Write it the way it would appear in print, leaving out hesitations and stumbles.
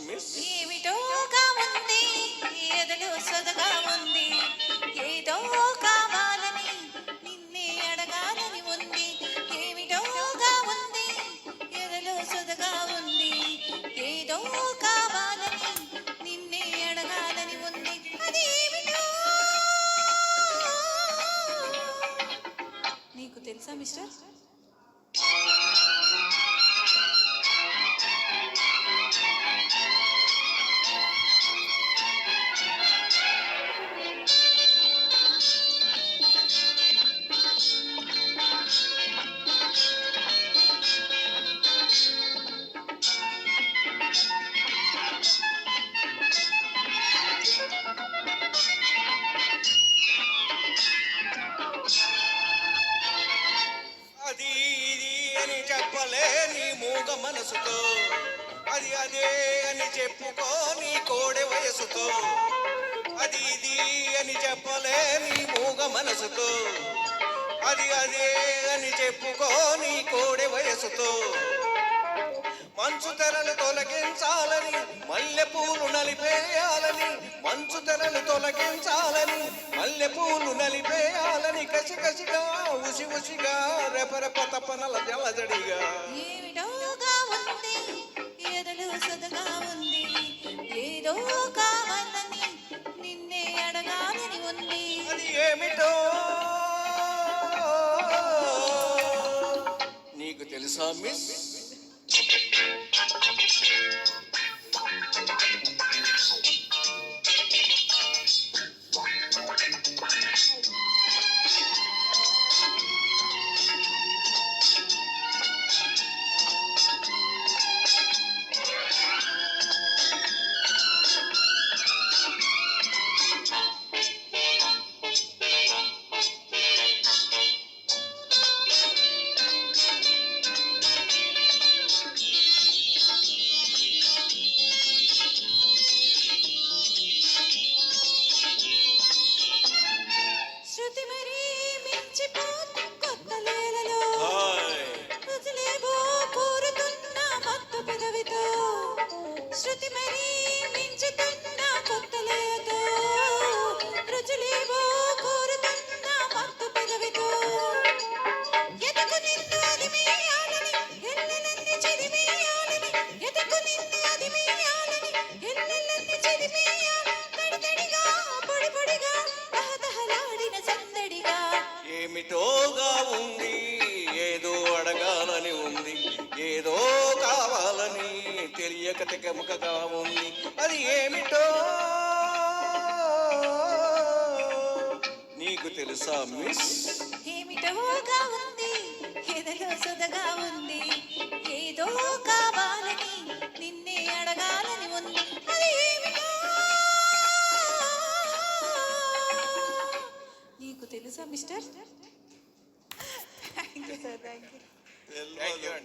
Miss? ఏమిటోగా ఉంది, ఎదలో సొదగా ఉంది, ఏదో కావాలని నిన్నే అడగాలని ఉంది. ఏమిటోగా ఉంది, ఎదలో సొదగా ఉంది, ఏదో కావాలని నిన్నే అడగాలని ఉంది. అది ఏమిటో నీకు తెలుసా మిస్టర్? అది ఇది అని చెప్పలేని మూగ మనసుతో, అది అదే అని చెప్పుకోని కోడె వయసుతో, అది ఇది అని చెప్పలేని మూగ మనసుతో, అది అదే అని చెప్పుకోని కోడె వయసుతో, మంచు తెరలు తొలగించాలని మల్లె పూలు నలిపేయాలని, మంచు తెరలు తొలగించాలని మల్లె పూలు నలిపేయాలని, కసి కసిగా ఉసి ఉసిగా రెపరెప తపనల జలజడిగా. ఏమిటోగా ఉంది, ఎదలో సొదగా ఉంది, ఏదో కావాలని నిన్నే అడగాలని ఉంది. అది ఏమిటో నీకు తెలుసా మిస్? శృతి మరీ మించిపోతూ కొత్త లేలలో హాయ్ రుజులేవో కోరుతున్న మత్తు పెదవితో, శృతి మరీ మించుతున్న కొత్త లేతో, రుజులేవో కోరుతున్న మత్తు పెదవితో, ఎదకు నిన్ను అదిమేయాలని ఎల్లెలన్నీ చెదిమేయాలని, ఎదకు నిన్ను అదిమేయాలని ఎల్లెలన్నీ చెదిమేయాలి, తడి తడిగా పొడి పొడిగా దహదహలాడిన సందడిగా. ఏమిటోగా ఉంది, ఏదో అడగాలని ఉంది, ఏదో కావాలని తెలియక తెకముకగా ఉంది. అది ఏమిటో నీకు తెలుసా మిస్? ఏమిటోగా ఉంది, ఎదలో సొదగా ఉంది, ఏదో కావాలని నిన్నే అడగాలని ఉంది. అది ఏమిటో నీకు తెలుసా mister? Thank you sir, thank you. Thank you అండి.